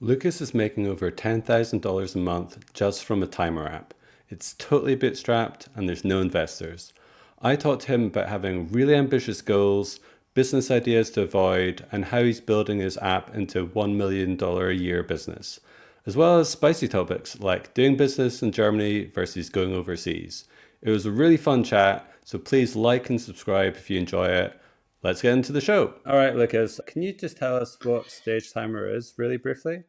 Lucas is making over $10,000 a month just from a timer app. It's totally bootstrapped and there's no investors. I talked to him about having really ambitious goals, business ideas to avoid, and how he's building his app into $1 million a year business, as well as spicy topics like doing business in Germany versus going overseas. It was a really fun chat, so please like and subscribe if you enjoy it. Let's get into the show. All right, Lucas, can you just tell us what StageTimer is really briefly?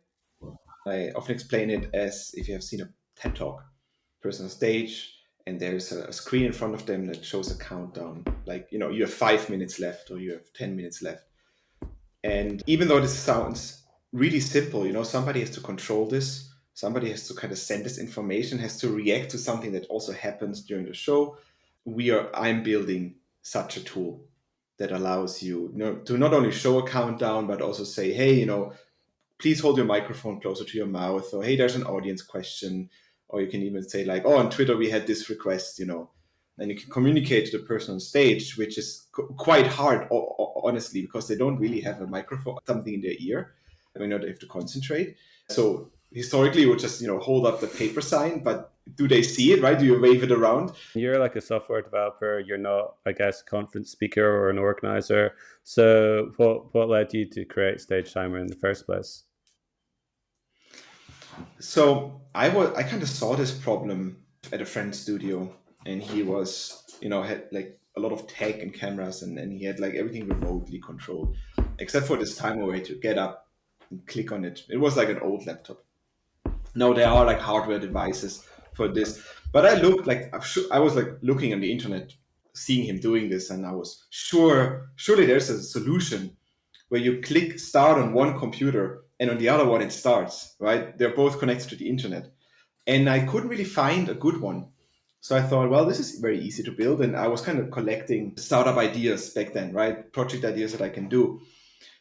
I often explain it as if you have seen a TED Talk, person on stage, and there's a screen in front of them that shows a countdown. Like, you have 5 minutes left or you have 10 minutes left. And even though this sounds really simple, somebody has to control this. Somebody has to kind of send this information, has to react to something that also happens during the show. I'm building such a tool that allows you, to not only show a countdown, but also say, hey, please hold your microphone closer to your mouth, or hey, there's an audience question, or you can even say like, oh, on Twitter we had this request, and you can communicate to the person on stage, which is quite hard, honestly, because they don't really have a microphone, something in their ear. They have to concentrate. So historically, you would just hold up the paper sign, but do they see it, right? Do you wave it around? You're like a software developer. You're not, I guess, a conference speaker or an organizer. So, what led you to create StageTimer in the first place? So I kind of saw this problem at a friend's studio, and he was, had like a lot of tech and cameras, and he had like everything remotely controlled, except for this timer where to get up and click on it. It was like an old laptop. Now there are like hardware devices for this, but I was like looking on the internet, seeing him doing this, and I was surely there's a solution where you click start on one computer and on the other one it starts, right? They're both connected to the internet. And I couldn't really find a good one. So I thought, well, this is very easy to build. And I was kind of collecting startup ideas back then, right? Project ideas that I can do.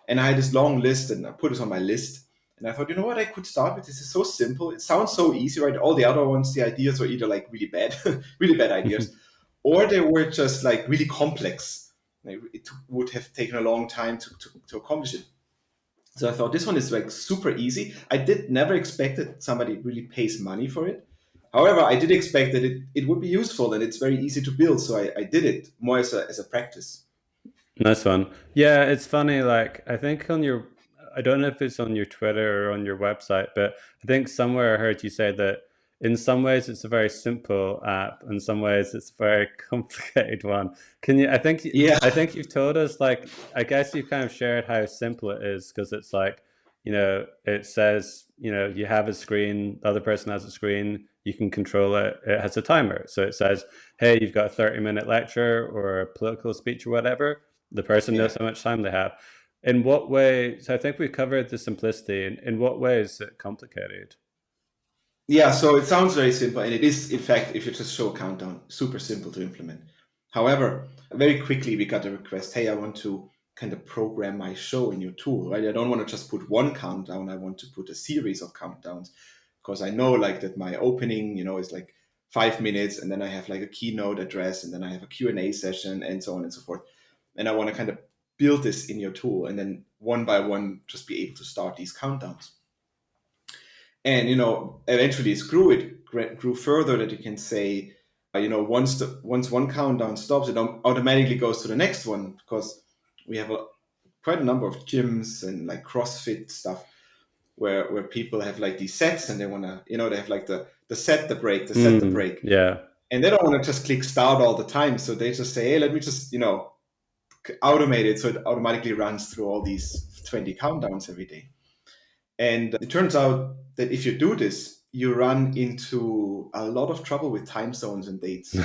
And I had this long list and I put it on my list. And I thought, you know what, I could start with this. It's so simple. It sounds so easy, right? All the other ones, the ideas were either like really bad, really bad ideas, or they were just like really complex. Like, it would have taken a long time to accomplish it. So I thought this one is like super easy. I did never expect that somebody really pays money for it. However, I did expect that it would be useful and it's very easy to build. So I did it more as a practice. Nice one. Yeah, it's funny. Like, I think I don't know if it's on your Twitter or on your website, but I think somewhere I heard you say that in some ways it's a very simple app, in some ways it's a very complicated one. Yeah. I think you've told us, like, I guess you kind of shared how simple it is because it's like, it says, you have a screen, the other person has a screen, you can control it. It has a timer. So it says, hey, you've got a 30-minute lecture or a political speech or whatever, the person knows Yeah. how much time they have. In what way? So I think we've covered the simplicity. In what way is it complicated? Yeah, so it sounds very simple, and it is, in fact, if you just show a countdown, super simple to implement. However, very quickly we got a request, hey, I want to kind of program my show in your tool, right? I don't want to just put one countdown, I want to put a series of countdowns because I know like that my opening, is like 5 minutes, and then I have like a keynote address, and then I have a Q&A session, and so on and so forth. And I want to kind of build this in your tool, and then one by one just be able to start these countdowns. And eventually it grew further that you can say, once one countdown stops, it automatically goes to the next one, because we have quite a number of gyms and like CrossFit stuff where people have like these sets, and they want to, they have like the set the break, the set the break, Yeah. and they don't want to just click start all the time, so they just say, hey, let me just automate it so it automatically runs through all these 20 countdowns every day. And it turns out that if you do this, you run into a lot of trouble with time zones and dates.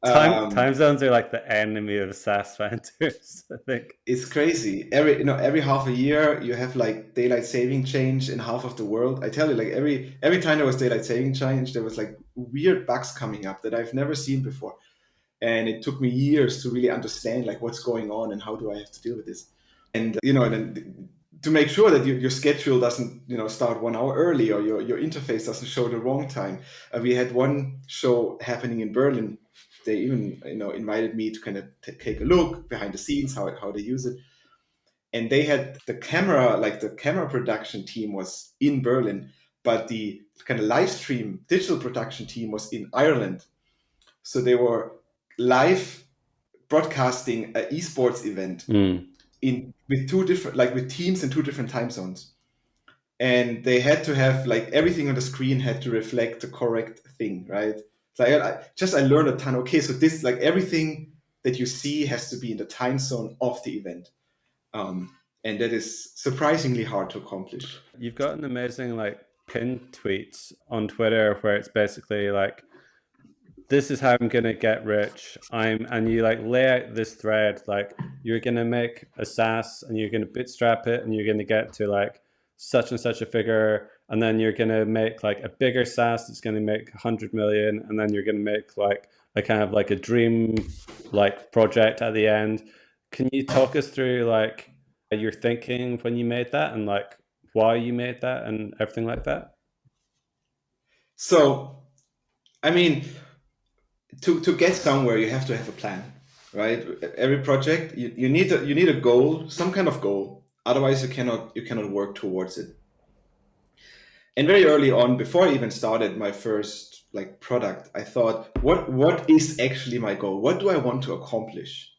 Time Um, zones are like the enemy of SaaS vendors, I think. it's crazy. Every half a year you have like daylight saving change in half of the world. I tell you, like every time there was daylight saving change, there was like weird bugs coming up that I've never seen before. And it took me years to really understand like what's going on and how do I have to deal with this. And then to make sure that your schedule doesn't start 1 hour early, or your interface doesn't show the wrong time. We had one show happening in Berlin. They even invited me to kind of take a look behind the scenes how they use it. and they had the camera, like the camera production team was in Berlin, but the kind of live stream digital production team was in Ireland. So they were live broadcasting an esports event in with two different, like with teams in two different time zones, and they had to have like everything on the screen had to reflect the correct thing, right? So I learned a ton. Okay, so this, like, everything that you see has to be in the time zone of the event, and that is surprisingly hard to accomplish. You've got an amazing like pinned tweets on Twitter where it's basically like, this is how I'm gonna get rich. And you like lay out this thread, like you're gonna make a SaaS and you're gonna bootstrap it and you're gonna get to like such and such a figure, and then you're gonna make like a bigger SaaS that's gonna make 100 million, and then you're gonna make like a kind of like a dream like project at the end. Can you talk us through like your thinking when you made that and like why you made that and everything like that? So, I mean, to get somewhere, you have to have a plan, right? Every project, you need a goal, some kind of goal. Otherwise, you cannot work towards it. And very early on, before I even started my first like product, I thought, what is actually my goal? What do I want to accomplish?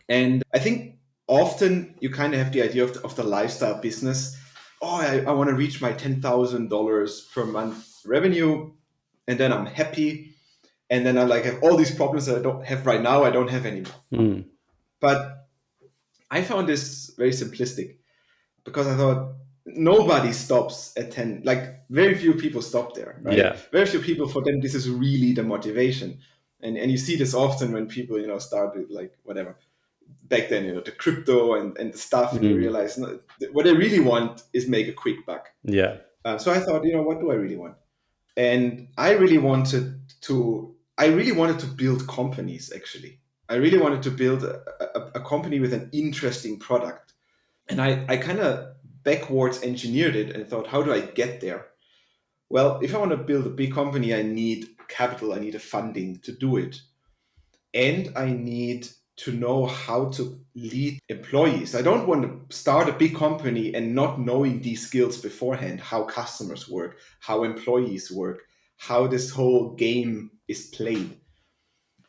And I think often you kind of have the idea of the lifestyle business. Oh, I want to reach my $10,000 per month revenue, and then I'm happy. And then I like have all these problems that I don't have right now. I don't have anymore. But I found this very simplistic because I thought nobody stops at 10. Like very few people stop there, right? Yeah. Very few people, for them, this is really the motivation. And you see this often when people, start with like whatever. Back then, the crypto and the stuff, and you realize what they really want is make a quick buck. Yeah. So I thought, what do I really want? And I really wanted to build companies, actually. I really wanted to build a company with an interesting product. And I kind of backwards engineered it and thought, how do I get there? Well, if I want to build a big company, I need capital, I need a funding to do it. And I need to know how to lead employees. I don't want to start a big company and not knowing these skills beforehand, how customers work, how employees work, how this whole game is played.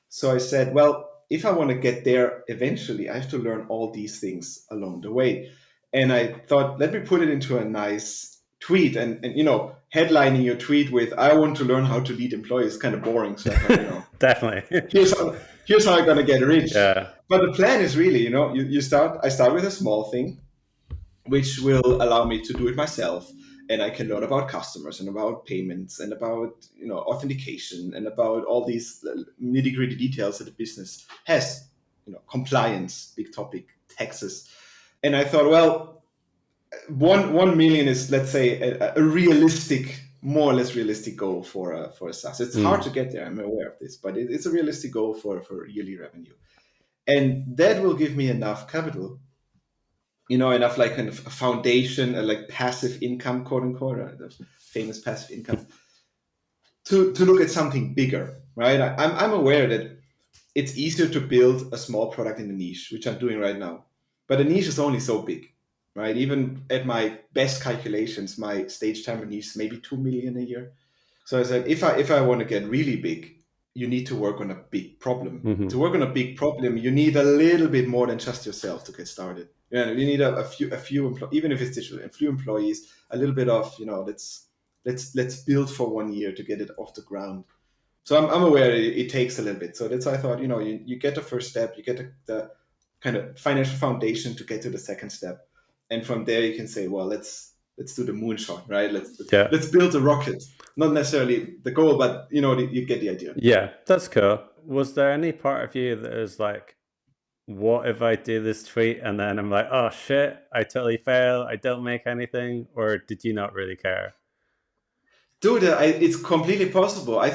So I said, well, if I want to get there eventually, I have to learn all these things along the way. And I thought, let me put it into a nice tweet, and headlining your tweet with, I want to learn how to lead employees, is kind of boring. So I thought, Definitely. here's how I'm gonna get rich. Yeah. But the plan is really, I start with a small thing, which will allow me to do it myself, and I can learn about customers and about payments and about authentication and about all these nitty gritty details that a business has. Compliance, big topic, taxes, and I thought, well, 1 million is, let's say, a realistic, more or less realistic goal for a SaaS. It's hard to get there. I'm aware of this, but it's a realistic goal for yearly revenue, and that will give me enough capital, enough like kind of a foundation, like passive income, quote unquote, the famous passive income, to look at something bigger, right? I'm aware that it's easier to build a small product in the niche, which I'm doing right now, but the niche is only so big, right? Even at my best calculations, my StageTimer niche is maybe 2 million a year. So I said, if I want to get really big, you need to work on a big problem. To work on a big problem, you need a little bit more than just yourself to get started. You need a few employees, even if it's digital, a few employees, a little bit of let's build for 1 year to get it off the ground. So I'm aware it takes a little bit. So that's why I thought, you get the first step, you get the kind of financial foundation to get to the second step, and from there you can say, well, let's do the moonshot, right? Let's build a rocket. Not necessarily the goal, but you get the idea. Yeah, that's cool. Was there any part of you that was like, what if I do this tweet and then I'm like, oh shit, I totally fail, I don't make anything? Or did you not really care? Dude, it's completely possible. I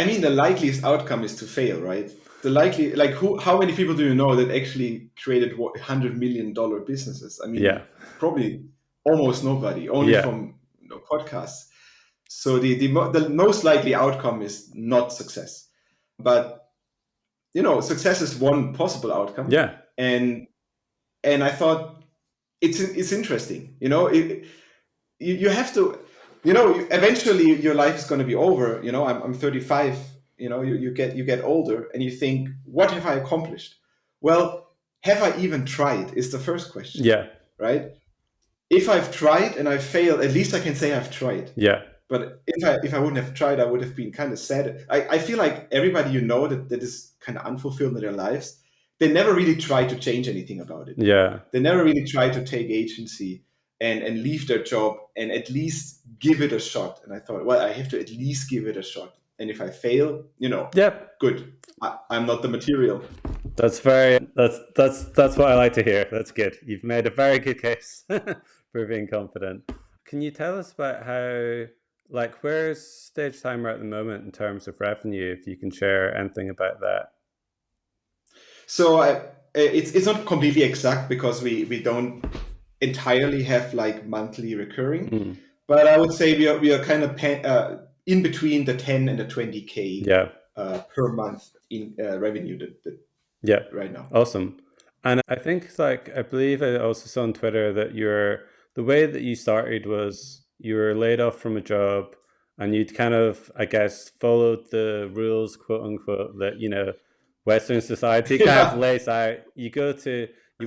mean, the likeliest outcome is to fail, right? The likely, like, how many people do you know that actually created $100 million businesses? I mean, Yeah. probably almost nobody, only Yeah. from podcasts. So the most likely outcome is not success, but success is one possible outcome. Yeah. And And I thought it's interesting. You have to, eventually your life is going to be over. I'm 35. You get older and you think, what have I accomplished? Well, have I even tried is the first question, Yeah. right? If I've tried and I failed, at least I can say I've tried. Yeah. But if I wouldn't have tried, I would have been kind of sad. I feel like everybody that is kind of unfulfilled in their lives, they never really try to change anything about it. Yeah. They never really try to take agency and leave their job and at least give it a shot. And I thought, well, I have to at least give it a shot. And if I fail, Yep. good. I'm not the material. That's what I like to hear. That's good. You've made a very good case for being confident. Can you tell us about how, like, where's StageTimer at the moment in terms of revenue? If you can share anything about that. So it's not completely exact because we don't entirely have like monthly recurring, Mm. but I would say we are kind of in between the 10 and the 20K Yeah. per month in revenue Yeah. right now. Awesome. And I think, like, I believe I also saw on Twitter that the way that you started was you were laid off from a job and you'd kind of, I guess, followed the rules, quote unquote, that, Western society kind of Yeah, lays out. You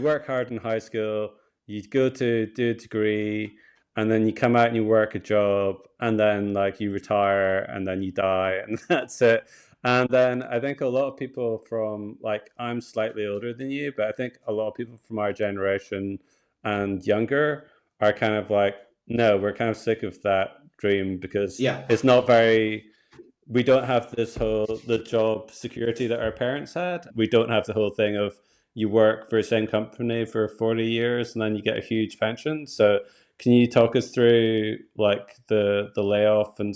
work hard in high school, you go to do a degree, and then you come out and you work a job, and then, like, you retire, and then you die, and that's it. And then I think a lot of people from, like, I'm slightly older than you, but I think a lot of people from our generation and younger are kind of like, no, we're kind of sick of that dream because yeah, it's not very, we don't have the job security that our parents had. We don't have the whole thing of you work for the same company for 40 years and then you get a huge pension. So can you talk us through, like, the layoff and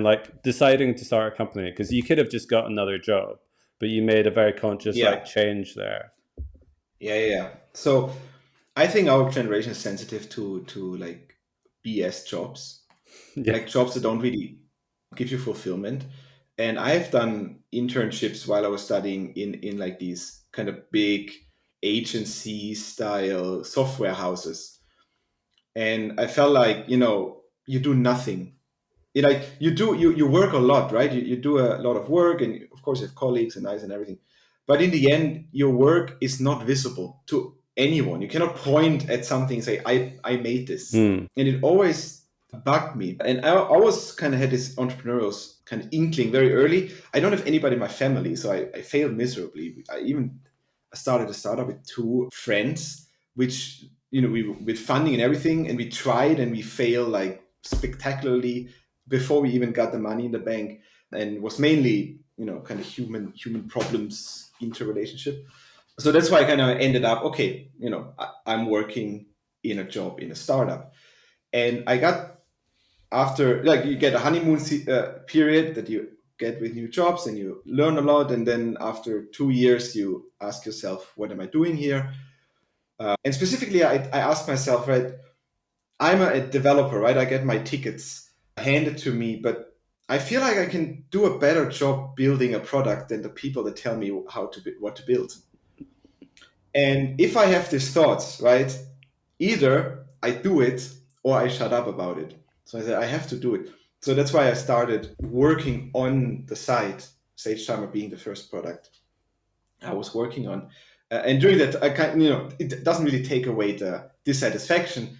like deciding to start a company? Because you could have just got another job, but you made a very conscious, like, yeah, change there. yeah. So I think our generation is sensitive to like BS jobs, Yeah. like jobs that don't really give you fulfillment. And I've done internships while I was studying in like these kind of big agency style software houses. And I felt like, you do nothing. Like you work a lot, right? You do a lot of work and of course you have colleagues and eyes and everything. But in the end, your work is not visible to anyone. You cannot point at something and say, I made this. Mm. And it always bugged me. And I always kind of had this entrepreneurial kind of inkling very early. I don't have anybody in my family, so I failed miserably. I even started a startup with two friends, which, we with funding and everything, and we tried and we failed like spectacularly before we even got the money in the bank, and was mainly, kind of human problems interrelationship. So that's why I kind of ended up, okay, I'm working in a job in a startup. And I got, after, like, you get a honeymoon period that you get with new jobs and you learn a lot, and then after 2 years you ask yourself, what am I doing here? And specifically, I asked myself, right, I'm a developer, right? I get my tickets handed to me, but I feel like I can do a better job building a product than the people that tell me what to build. And if I have these thoughts, right, either I do it or I shut up about it. So I said, I have to do it. So that's why I started working on the site, SageTimer being the first product I was working on. And during that, I kind, it doesn't really take away the dissatisfaction,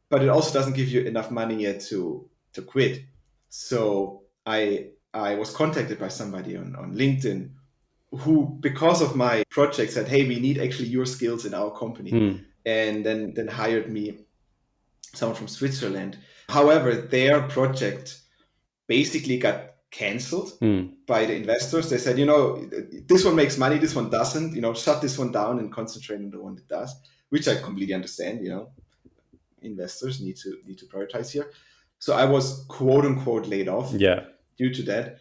but it also doesn't give you enough money yet to quit. So I was contacted by somebody on LinkedIn who, because of my project, said, "Hey, we need actually your skills in our company," Mm. and then hired me, someone from Switzerland. However, their project basically got cancelled Mm. by the investors. They said, this one makes money, this one doesn't. Shut this one down and concentrate on the one that does, which I completely understand. Investors need to prioritize here. So I was quote unquote laid off Yeah. due to that.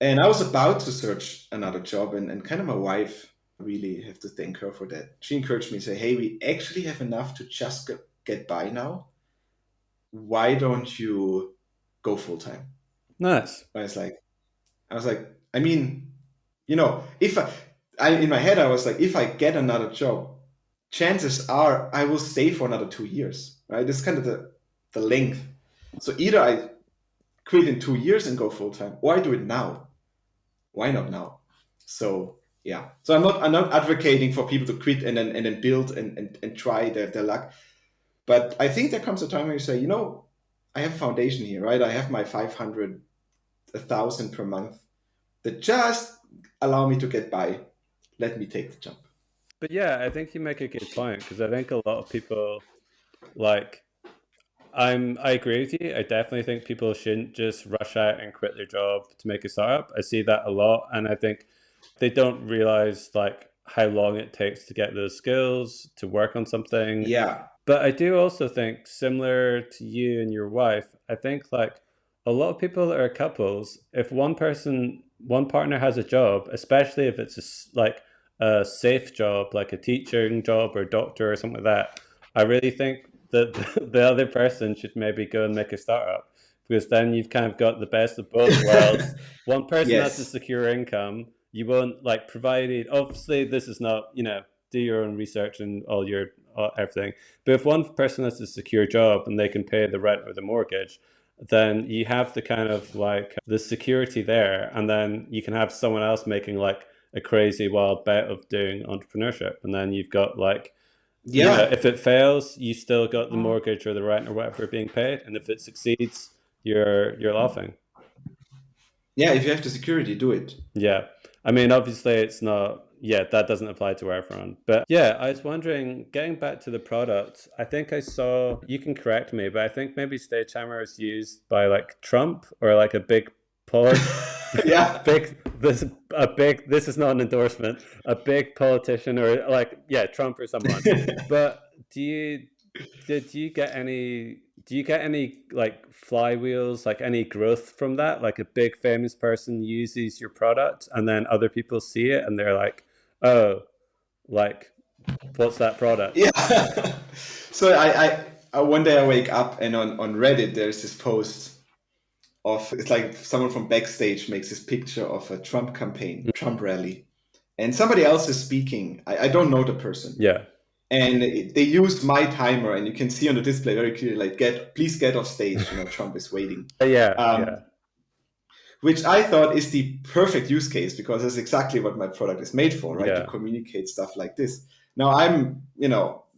And I was about to search another job, and kind of my wife, really have to thank her for that. She encouraged me to say, hey, we actually have enough to just get by now. Why don't you go full time? Nice. I was like, I mean, if in my head, I was like, if I get another job, chances are I will stay for another 2 years, right? This is kind of the length. So either I quit in 2 years and go full time, or I do it now. Why not now? So yeah. So I'm not advocating for people to quit and then build and try their luck. But I think there comes a time where you say, I have a foundation here, right? I have my 500, 1,000 per month that just allow me to get by. Let me take the jump. But yeah, I think you make a good point, because I think a lot of people, like, I agree with you. I definitely think people shouldn't just rush out and quit their job to make a startup. I see that a lot, and I think they don't realize like how long it takes to get those skills to work on something. Yeah. But I do also think, similar to you and your wife, I think like a lot of people that are couples, if one partner has a job, especially if it's like a safe job, like a teaching job or doctor or something like that, I really think that the other person should maybe go and make a startup, because then you've kind of got the best of both worlds. One person has a Yes. secure income. You won't like provided. Obviously, this is not, do your own research and all your everything. But if one person has a secure job and they can pay the rent or the mortgage, then you have the kind of like the security there, and then you can have someone else making like a crazy wild bet of doing entrepreneurship, and then you've got like, Yeah. if it fails, you still got the mortgage or the rent or whatever being paid, and if it succeeds, you're laughing. Yeah. If you have the security, do it. Yeah. I mean, obviously, it's not, yeah, that doesn't apply to everyone. But yeah, I was wondering, getting back to the product, I think I saw, you can correct me, but I think maybe StageTimer is used by like Trump, or like a big Yeah. this is not an endorsement, a big politician, or like, yeah, Trump or someone. But did you get any like flywheels, like any growth from that, like a big famous person uses your product and then other people see it and they're like, oh, like, what's that product? Yeah. So one day I wake up and on Reddit there's this post of, it's like someone from backstage makes this picture of a Trump campaign, Trump rally, and somebody else is speaking. I don't know the person, Yeah. and they used my timer, and you can see on the display very clearly, like, please get off stage. Trump is waiting. Yeah, Um, yeah, which I thought is the perfect use case, because that's exactly what my product is made for, right? To yeah, communicate stuff like this. Now I'm,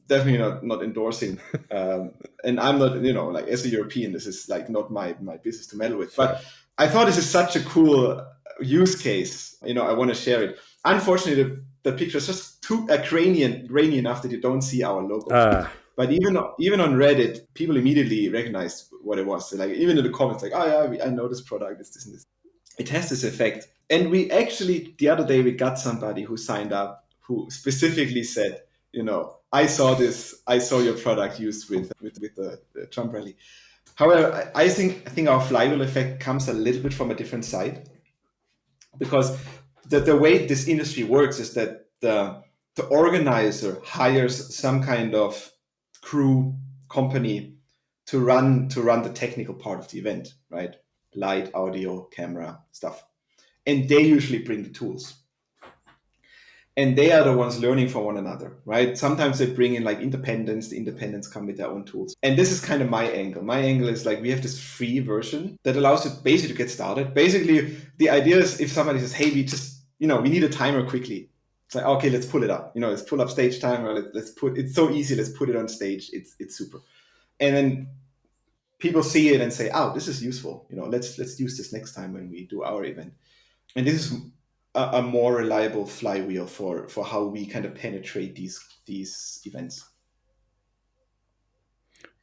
definitely not endorsing, and I'm not, like, as a European, this is like not my business to meddle with. sure. But I thought this is such a cool use case. I want to share it. Unfortunately, the picture is just too grainy enough that you don't see our logo. Ah, But even on Reddit, people immediately recognized what it was. So, like, even in the comments, like, oh yeah, I know this product. It's this and this. It has this effect. And we actually, the other day, we got somebody who signed up who specifically said, I saw this, I saw your product used with the Trump rally. However, I think our flywheel effect comes a little bit from a different side, because the way this industry works is that the organizer hires some kind of crew company to run the technical part of the event, right? Light, audio, camera, stuff. And they usually bring the tools. And they are the ones learning from one another, right? Sometimes they bring in like independents, the independents come with their own tools. And this is kind of my angle. My angle is like, we have this free version that allows you basically to get started. Basically, the idea is, if somebody says, hey, we need a timer quickly. It's like, okay, let's pull it up. Let's pull up StageTimer. It's so easy. Let's put it on stage. It's super. And then people see it and say, oh, this is useful. Let's use this next time when we do our event. And this is a more reliable flywheel for how we kind of penetrate these events.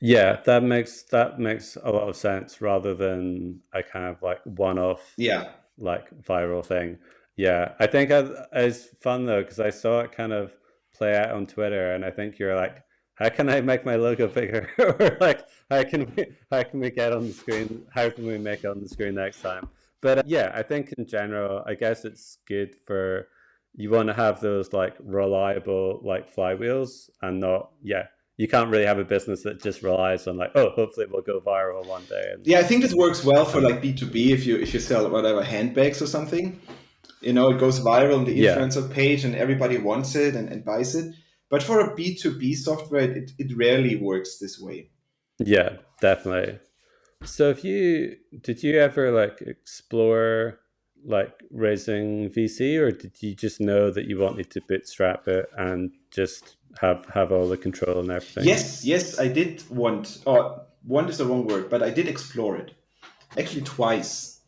yeah, that makes a lot of sense, rather than a kind of like one-off, Yeah. like viral thing. Yeah, I think it's fun though, because I saw it kind of play out on Twitter, and I think you're like, how can I make my logo bigger? Or like, how can we get on the screen? How can we make it on the screen next time? But yeah, I think in general, I guess it's good for, you want to have those like reliable like flywheels, and not, yeah, you can't really have a business that just relies on like, oh, hopefully it will go viral one day, Yeah, I think this works well for and like B2B, if you sell whatever handbags or something. It goes viral on the yeah, influencer page and everybody wants it and buys it. But for a B2B software, it rarely works this way. Yeah, definitely. So if you did you ever like explore like raising VC, or did you just know that you wanted to bootstrap it and just have all the control and everything? Yes, I did want, or want is the wrong word, but I did explore it. Actually, twice.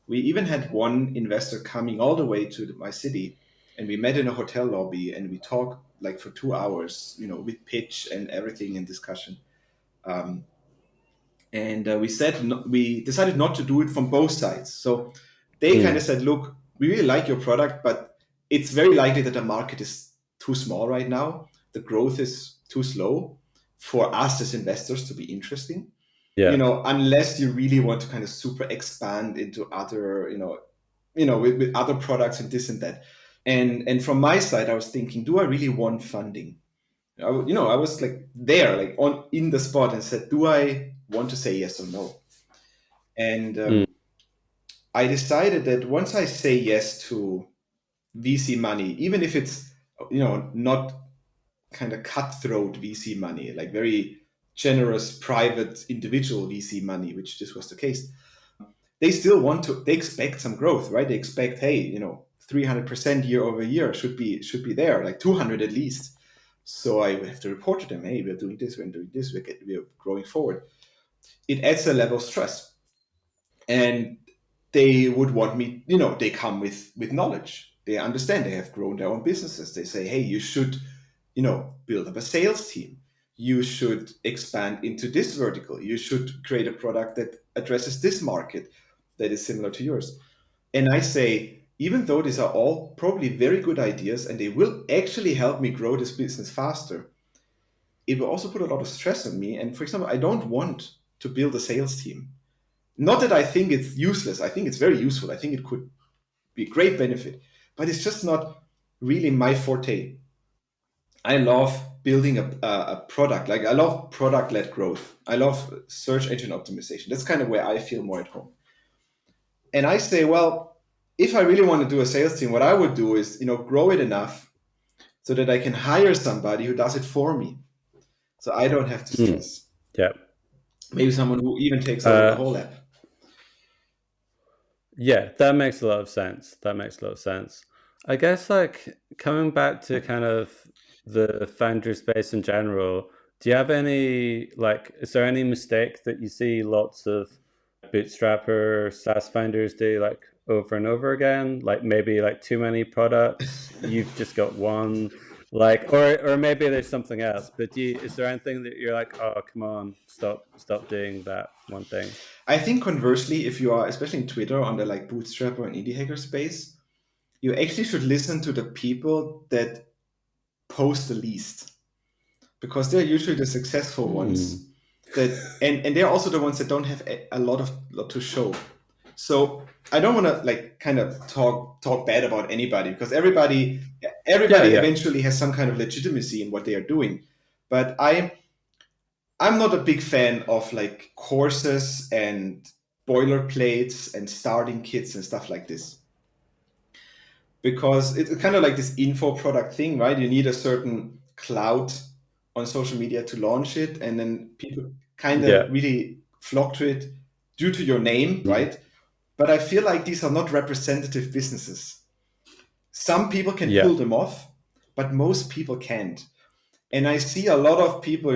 We even had one investor coming all the way to my city, and we met in a hotel lobby and we talked like for 2 hours, with pitch and everything in discussion. Um, and we decided not to do it from both sides. So they kind of Mm, said, "Look, we really like your product, but it's very likely that the market is too small right now. The growth is too slow for us as investors to be interesting. yeah. Unless you really want to kind of super expand into other, with other products and this and that." And from my side, I was thinking, do I really want funding? I was like there, like on in the spot, and said, do I want to say yes or no? And Mm, I decided that once I say yes to VC money, even if it's not kind of cutthroat VC money, like very generous private individual VC money, which this was the case, they expect some growth, right? They expect, hey, 300% year over year should be there, like 200 at least. So I have to report to them, hey, we're doing this, we're doing this, we're growing forward. It adds a level of stress. And they would want me, they come with knowledge. They understand, they have grown their own businesses. They say, hey, you should, build up a sales team. You should expand into this vertical. You should create a product that addresses this market that is similar to yours. And I say, even though these are all probably very good ideas and they will actually help me grow this business faster, it will also put a lot of stress on me. And for example, I don't want to build a sales team. Not that I think it's useless. I think it's very useful. I think it could be a great benefit, but it's just not really my forte. I love building a product. Like I love product led growth. I love search engine optimization. That's kind of where I feel more at home. And I say, well, if I really want to do a sales team, what I would do is, grow it enough so that I can hire somebody who does it for me. So I don't have to mm, stress. yeah. Maybe someone who even takes over the Uh, whole app. yeah, that makes a lot of sense. That makes a lot of sense. I guess like coming back to kind of the founder space in general, do you have any like is there any mistake that you see lots of bootstrapper SaaS founders do like over and over again? Like maybe like too many products, you've just got one, like or maybe there's something else. But is there anything that you're like, oh come on, stop doing that one thing? I think conversely, if you are, especially in Twitter, on the like bootstrap or indie hacker space, you actually should listen to the people that post the least, because they're usually the successful Hmm. ones and they're also the ones that don't have a lot to show. So I don't want to like kind of talk bad about anybody, because everybody Yeah, everybody yeah. eventually has some kind of legitimacy in what they are doing. But I'm not a big fan of like courses and boilerplates and starting kits and stuff like this, because it's kind of like this info product thing, right? You need a certain clout on social media to launch it, and then people kind Yeah. of really flock to it due to your name, Mm. right? But I feel like these are not representative businesses. Some people can Yeah. pull them off, but most people can't. And I see a lot of people,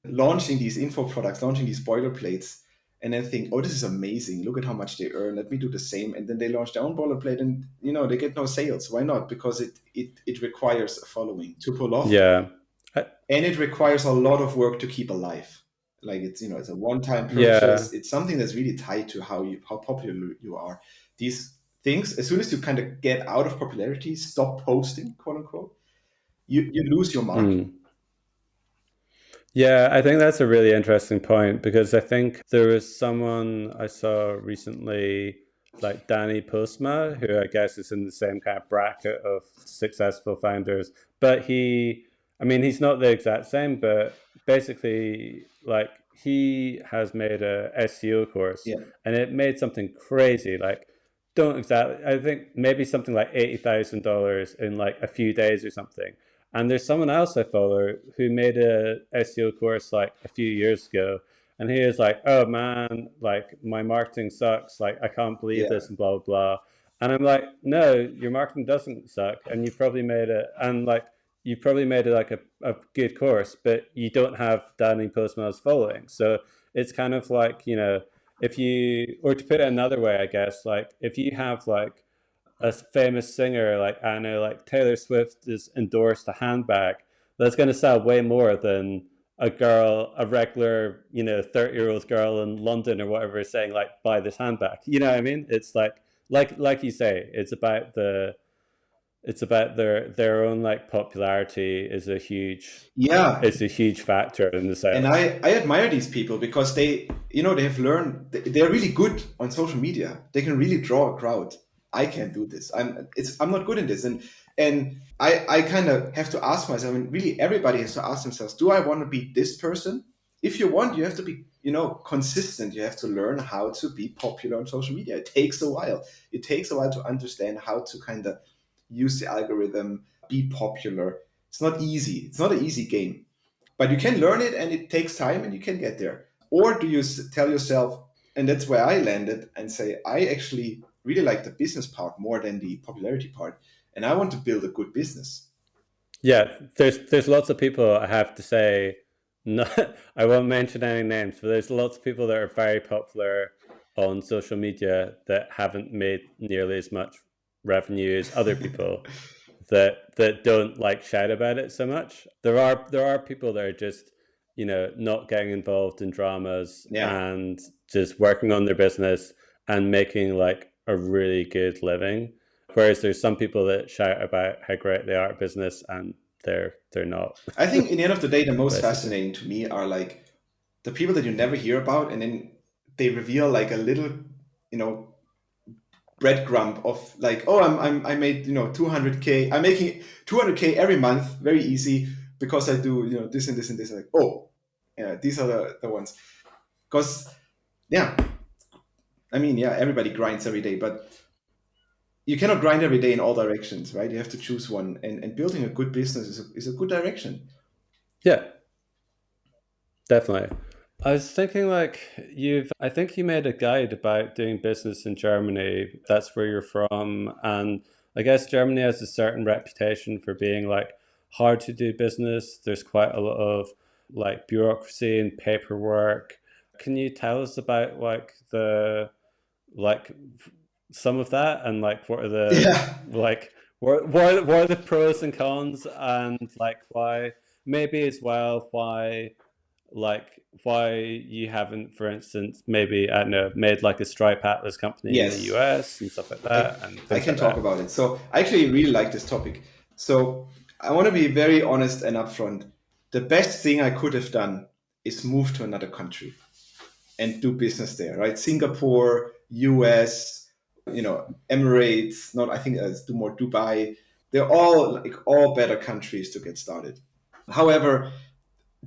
launching these info products, launching these boilerplates, and then think, oh, this is amazing. Look at how much they earn. Let me do the same. And then they launch their own boilerplate and, they get no sales. Why not? Because it requires a following to pull off, Yeah. I, and it requires a lot of work to keep alive. Like it's a one-time yeah. purchase. It's something that's really tied to how popular you are. These things, as soon as you kind of get out of popularity, stop posting, quote unquote, you lose your market. Mm. Yeah, I think that's a really interesting point because I think there was someone I saw recently, like Danny Postma, who I guess is in the same kind of bracket of successful founders. But I mean, he's not the exact same, but basically, like he has made a SEO course Yeah. and it made something crazy. Like, don't exactly, I think maybe something like $80,000 in like a few days or something. And there's someone else I follow who made a SEO course like a few years ago, and he is like, "Oh man, like my marketing sucks. Like I can't believe Yeah. this and blah blah blah." And I'm like, "No, your marketing doesn't suck, and you probably made it, and like you probably made it like a good course, but you don't have Danny Postma's following. So it's kind of like, if you, or to put it another way, I guess, like if you have like a famous singer, like I know, like Taylor Swift is endorsed a handbag, that's going to sell way more than a regular, 30-year-old girl in London or whatever is saying like, buy this handbag. You know what I mean? It's like you say, it's about their own like popularity Yeah. is a huge factor in the And sales. I admire these people because they have learned, they're really good on social media. They can really draw a crowd. I can't do this. I'm not good in this. And I kind of have to ask myself, and really everybody has to ask themselves, do I want to be this person? If you want, you have to be, consistent. You have to learn how to be popular on social media. It takes a while. It takes a while to understand how to kind of use the algorithm, be popular. It's not easy. It's not an easy game, but you can learn it, and it takes time, and you can get there. Or do you tell yourself, and that's where I landed, and say, I actually really like the business part more than the popularity part, and I want to build a good business. Yeah, there's lots of people, I have to say, no, I won't mention any names, but there's lots of people that are very popular on social media that haven't made nearly as much revenue as other people that don't like shout about it so much. There are people that are just, not getting involved in dramas Yeah. and just working on their business and making like a really good living. Whereas there's some people that shout about how great they are at business and they're not, I think in the end of the day, the most basically. fascinating to me are like the people that you never hear about, and then they reveal like a little, you know, breadcrumb of like, oh, I made 200K. I'm making 200K every month, very easy, because I do this and this and this. Like, oh, yeah, these are the ones. Because yeah, I mean, yeah, everybody grinds every day, but you cannot grind every day in all directions, right? You have to choose one, and building a good business is a good direction. Yeah, definitely. I was thinking like I think you made a guide about doing business in Germany. That's where you're from. And I guess Germany has a certain reputation for being like hard to do business. There's quite a lot of like bureaucracy and paperwork. Can you tell us about like some of that, and like what are the Yeah. like what are the pros and cons, and like why, maybe as well, why you haven't, for instance, maybe, I don't know, made like a Stripe Atlas company in the Yes. US and stuff like I that and I things can like talk that. about it. So I actually really like this topic. So I want to be very honest and upfront. The best thing I could have done is move to another country and do business there, right? Singapore, US, Emirates, not I think do more Dubai. They're all like all better countries to get started. However,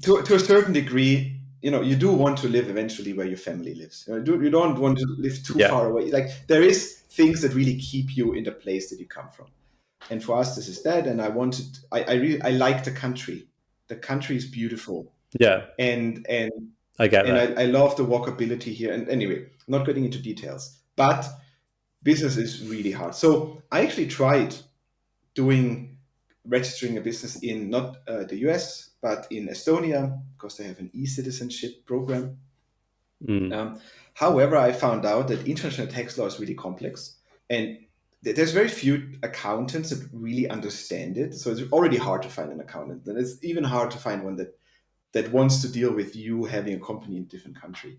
to a certain degree, you do want to live eventually where your family lives. You don't want to live too Yeah, far away. Like there is things that really keep you in the place that you come from. And for us, this is that. And I really, I like the country. The country is beautiful, yeah, and and I get and that. I love the walkability here. And anyway, not getting into details, but business is really hard. So I actually tried doing registering a business in not the US, but in Estonia, because they have an e-citizenship program. Mm. Um, However, I found out that international tax law is really complex, and there's very few accountants that really understand it. So it's already hard to find an accountant, and it's even hard to find one that wants to deal with you having a company in a different country.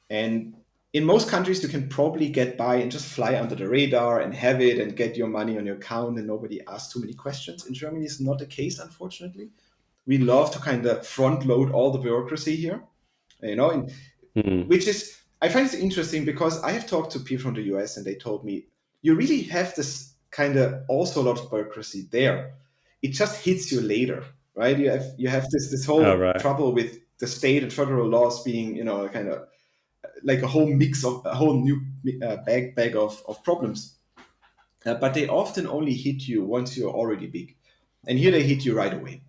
And in most countries, you can probably get by and just fly under the radar and have it and get your money on your account, and nobody asks too many questions. In Germany, it's not the case, unfortunately. We love to kind of front load all the bureaucracy here, and Mm. which is, I find it interesting because I have talked to people from the US, and they told me you really have this kind of also a lot of bureaucracy there. It just hits you later, right? You have this All whole right. trouble with the state and federal laws being kind of like a whole mix of a whole new bag of problems. But they often only hit you once you're already big. And here they hit you right away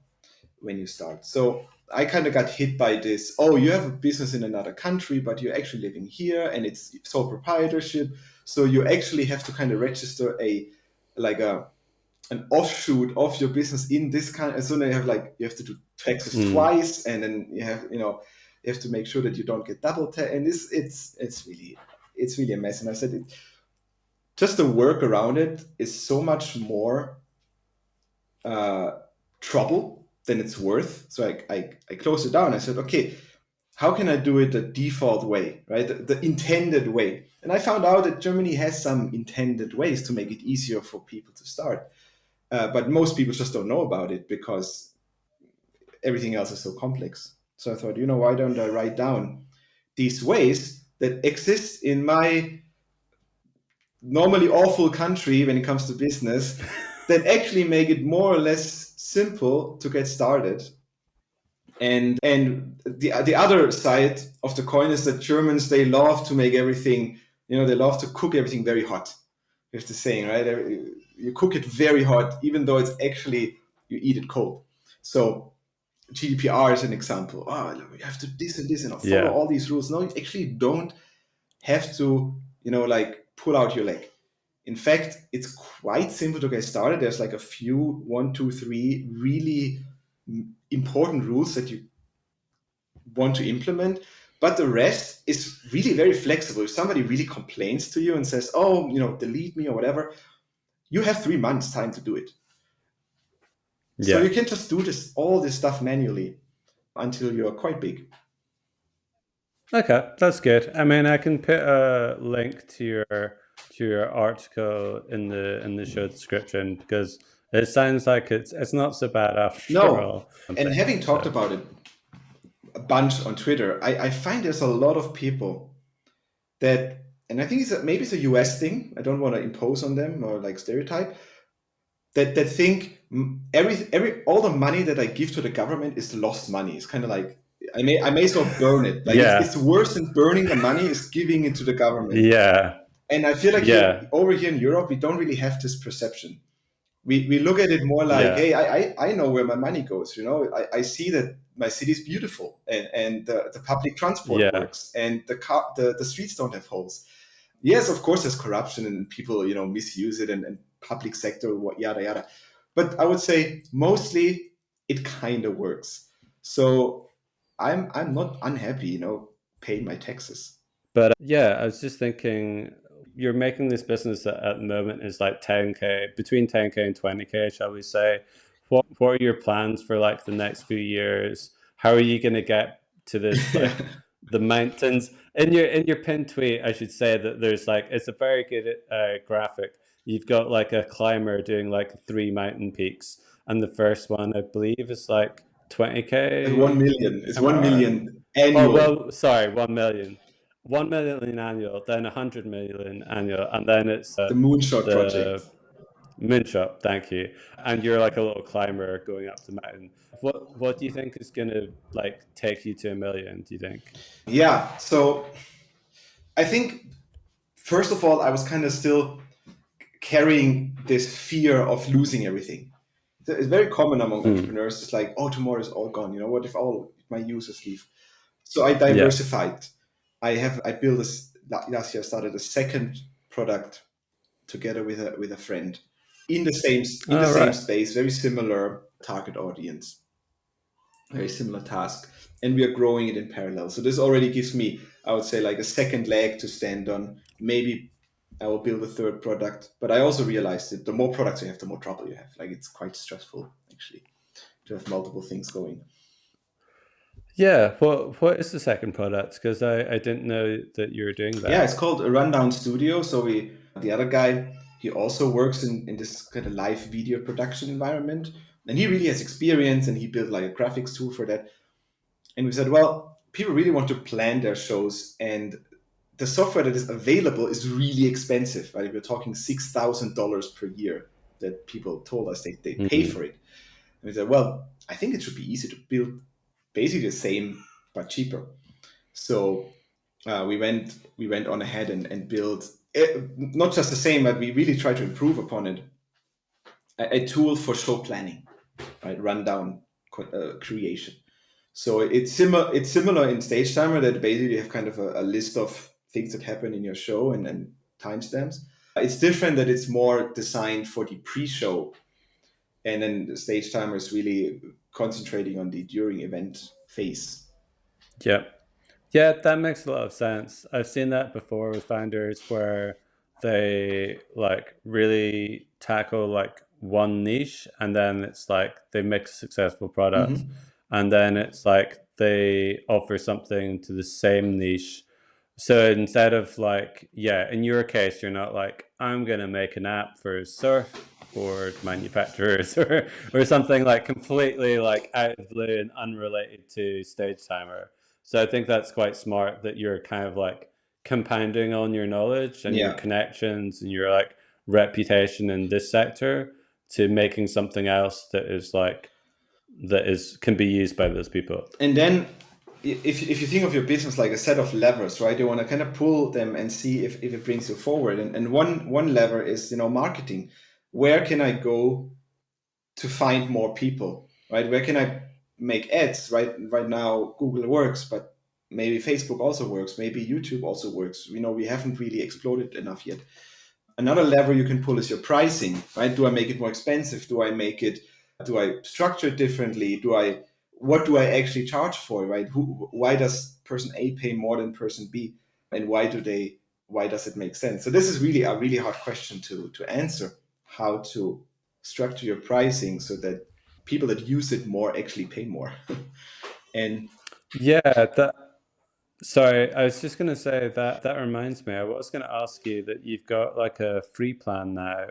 when you start. So I kind of got hit by this. Oh, you have a business in another country, but you're actually living here, and it's sole proprietorship. So you actually have to kind of register a like a an offshoot of your business in this kind. So now you have like you have to do taxes Mm. twice, and then you have to make sure that you don't get double tax. And it's really a mess. And I said just the work around it is so much more uh, trouble than it's worth. So I closed it down. I said, okay, how can I do it the default way, right? The intended way. And I found out that Germany has some intended ways to make it easier for people to start. But most people just don't know about it because everything else is so complex. So I thought, why don't I write down these ways that exist in my normally awful country when it comes to business that actually make it more or less simple to get started. And the other side of the coin is that Germans, they love to make everything, they love to cook everything very hot. There's the saying, right? You cook it very hot, even though it's actually you eat it cold. So GDPR is an example. Oh, you have to this and this and follow Yeah. all these rules. No, you actually don't have to, like pull out your leg. In fact, it's quite simple to get started. There's like a few, one, two, three really important rules that you want to implement, but the rest is really very flexible. If somebody really complains to you and says, oh, delete me or whatever, you have 3 months time to do it. So Yeah. you can just do all this stuff manually until you're quite big. Okay, that's good. I mean, I can put a link to your article in the show description because it sounds like it's not so bad after No, all. and having talked So about it a bunch on Twitter, I find there's a lot of people that, and I think maybe it's a US thing. I don't want to impose on them or like stereotype that think every all the money that I give to the government is lost money. It's kind of like I may as well burn it. Like it's yeah, worse than burning the money is giving it to the government. yeah, And I feel like here yeah, over here in Europe we don't really have this perception. We look at it more like, yeah, hey, I know where my money goes. I see that my city is beautiful and the public transport yeah. works and the streets don't have holes. Yes, of course, there's corruption and people, misuse it and public sector, yada yada. But I would say mostly it kind of works. So I'm not unhappy, paying my taxes. But yeah, I was just thinking, you're making this business that at the moment is like 10K, between 10K and 20K, shall we say? What are your plans for like the next few years? How are you going to get to this like the mountains? In your pin tweet, I should say that there's like it's a very good graphic. You've got like a climber doing like 3 mountain peaks, and the first one I believe is like At 1 20K. million, it's Am I 1 right? million Oh annual. well, sorry, 1 million. 1 million annual, then 100 million annual, and then it's The moonshot the project. moonshot. Thank you. And you're like a little climber going up the mountain. What do you think is gonna like take you to 1 million? Do you think? Yeah. So I think first of all, I was kind of still carrying this fear of losing everything. So it's very common among Mm. entrepreneurs. It's like, oh, tomorrow is all gone. What if all my users leave? So I Yeah. diversified. I built this last year. I started a second product together with a friend in the All same right. space, very similar target audience, very similar task, and we are growing it in parallel. So this already gives me, I would say, like a second leg to stand on. Maybe I will build a third product, but I also realized that the more products you have, the more trouble you have. Like it's quite stressful actually to have multiple things going. Yeah. What is the second product? Because I didn't know that you were doing Yeah, that. it's called a Rundown Studio. So the other guy, he also works in this kind of live video production environment, and he really has experience, and he built like a graphics tool for that. And we said, well, people really want to plan their shows, and the software that is available is really expensive. Right, we're talking $6,000 per year that people told us they pay Mm. for it. And we said, well, I think it should be easy to build basically the same but cheaper. So we went on ahead and built not just the same, but we really tried to improve upon it. A tool for show planning. right? Rundown creation. So it's similar in StageTimer that basically you have kind of a list of things that happen in your show and timestamps. It's different that it's more designed for the pre-show, and then the StageTimer is really concentrating on the during event phase. Yeah. Yeah, that makes a lot of sense. I've seen that before with founders where they like really tackle like one niche and then it's like they make a successful product Mm-hmm. and then it's like they offer something to the same niche. So instead of like, yeah, in your case, you're not like, I'm gonna make an app for surfboard manufacturers or something like completely like out of the blue and unrelated to StageTimer. So I think that's quite smart that you're kind of like compounding on your knowledge and your Yeah. connections and your like reputation in this sector to making something else that is like that is can be used by those people. And then if you think of your business like a set of levers, right? You want to kind of pull them and see if it brings you forward. And one lever is, marketing. Where can I go to find more people, right? Where can I make ads? Right now, Google works, but maybe Facebook also works. Maybe YouTube also works. We haven't really exploded enough yet. Another lever you can pull is your pricing, right? Do I make it more expensive? Do I structure it differently? What do I actually charge for, right? Why does person A pay more than person B? And why does it make sense? So this is really a really hard question to answer, how to structure your pricing so that people that use it more actually pay more. And Yeah, that sorry, I was just going to say that that reminds me. I was going to ask you that you've got like a free plan now.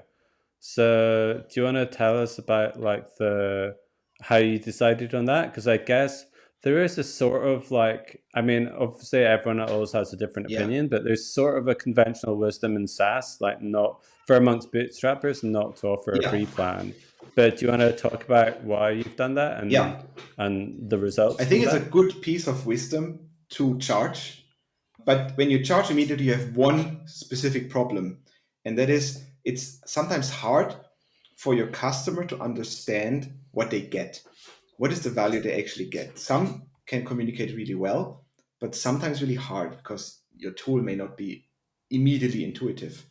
So, do you want to tell us about like the how you decided on that? Because I guess there is a sort of like, I mean, obviously everyone always has a different yeah, opinion, but there's sort of a conventional wisdom in SaaS, like not for amongst bootstrappers, not to offer a yeah, free plan. But do you want to talk about why you've done that yeah. and the I results think from it's a that? good piece of wisdom to charge. But when you charge immediately, you have one specific problem. And that is, it's sometimes hard for your customer to understand what they get. What is the value they actually get? Some can communicate really well, but sometimes really hard because your tool may not be immediately intuitive.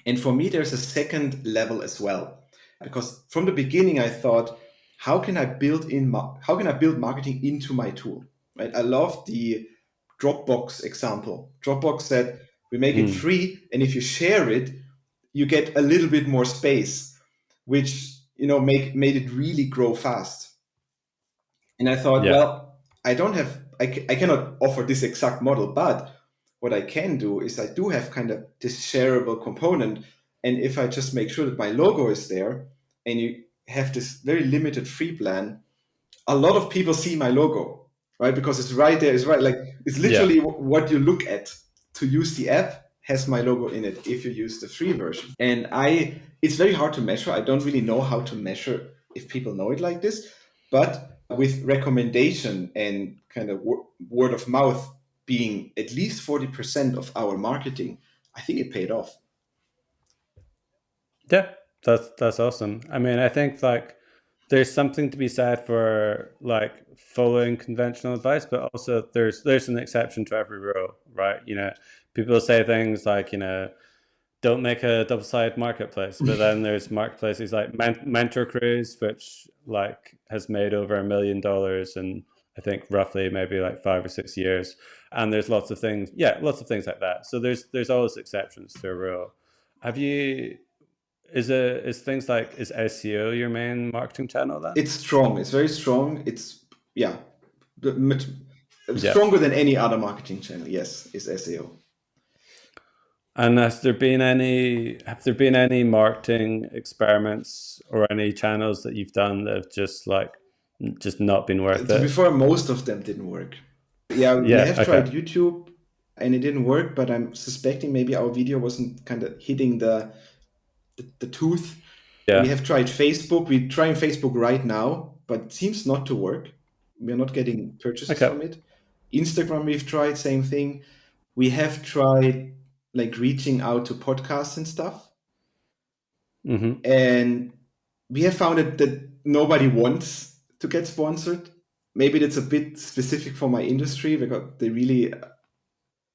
And for me, there's a second level as well, because from the beginning I thought, how can I build marketing into my tool? Right? I love the Dropbox example. Dropbox said we make it Mm, free, and if you share it, you get a little bit more space, which made it really grow fast. And I thought, yeah. well, I cannot offer this exact model, but what I can do is I do have kind of this shareable component. And if I just make sure that my logo is there and you have this very limited free plan, a lot of people see my logo, right? Because it's right there. It's right, like it's Yeah. literally what you look at to use the app has my logo in it if you use the free version. And it's very hard to measure. I don't really know how to measure if people know it like this, but with recommendation and kind of word of mouth being at least 40% of our marketing, I think it paid off. Yeah, that's awesome. I mean, I think like there's something to be said for like following conventional advice, but also there's an exception to every rule, right? People say things like, don't make a double-sided marketplace, but then there's marketplaces like Mentor Cruise, which like has made over $1 million in I think roughly maybe like 5 or 6 years, and there's lots of things, yeah, lots of things like that. So there's always exceptions to a rule. Have you is things like is SEO your main marketing channel then? It's strong. It's very strong. It's yeah, the- much- Yeah. stronger than any other marketing channel. Yes, is SEO. And have there been any marketing experiments or any channels that you've done that have just not been worth To be it? fair, most of them didn't work. Yeah, we Yeah, have tried okay. YouTube and it didn't work, but I'm suspecting maybe our video wasn't kind of hitting the tooth. We Yeah. have tried Facebook. We're trying Facebook right now, but it seems not to work. We're not getting purchases Okay. from it. Instagram, we've tried, same thing. We have tried like reaching out to podcasts and stuff. Mm-hmm. And we have found that nobody wants to get sponsored. Maybe that's a bit specific for my industry because they really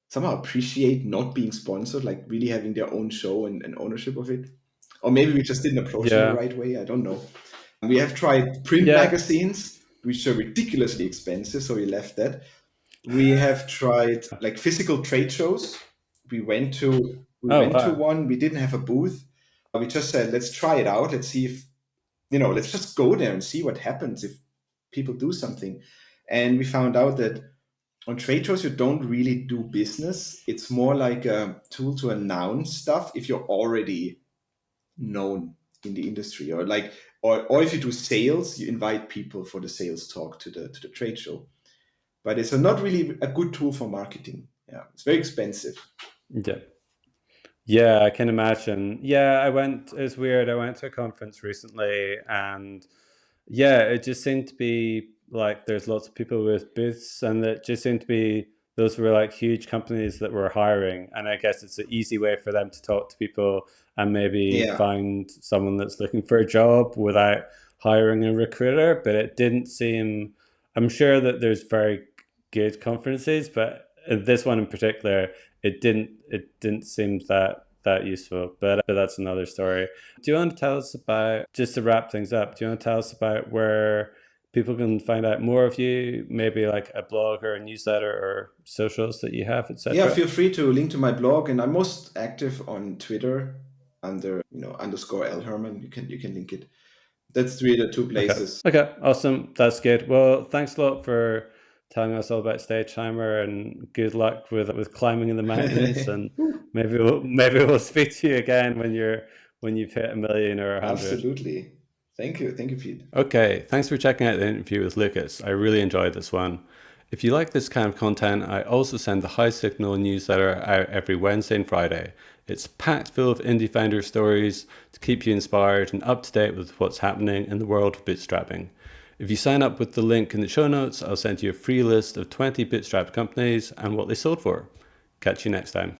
somehow appreciate not being sponsored, like really having their own show and ownership of it. Or maybe we just didn't approach in the Yeah. right way. I don't know. We have tried print Yeah. magazines, which are ridiculously expensive, so we left that. We have tried like physical trade shows. We Oh, went to wow. one. We didn't have a booth. We just said, let's try it out. Let's see if let's just go there and see what happens if people do something. And we found out that on trade shows you don't really do business. It's more like a tool to announce stuff if you're already known in the industry, or like or if you do sales, you invite people for the sales talk to the trade show. But it's not really a good tool for marketing. Yeah, it's very expensive. Yeah. Yeah, I can imagine. Yeah, it's weird. I went to a conference recently and yeah, it just seemed to be like there's lots of people with booths, and it just seemed to be those were like huge companies that were hiring. And I guess it's an easy way for them to talk to people and maybe Yeah, find someone that's looking for a job without hiring a recruiter. But it didn't seem, I'm sure that there's very good conferences, but this one in particular, it didn't seem that useful. But that's another story. Do you want to tell us about, just to wrap things up, do you want to tell us about where people can find out more of you, maybe like a blog or a newsletter or socials that you have, yeah. etc.? Feel free to link to my blog, and I'm most active on Twitter under underscore L Herman. You can link it. That's really the two Okay. places. Okay. Awesome. That's good. Well, thanks a lot for telling us all about StageTimer, and good luck with climbing in the mountains. And Whew. maybe we'll speak to you again when you've hit 1 million or 100. Absolutely. Thank you, Pete. Okay, thanks for checking out the interview with Lucas. I really enjoyed this one. If you like this kind of content, I also send the High Signal newsletter out every Wednesday and Friday. It's packed full of indie founder stories to keep you inspired and up to date with what's happening in the world of bootstrapping. If you sign up with the link in the show notes, I'll send you a free list of 20 bootstrapped companies and what they sold for. Catch you next time.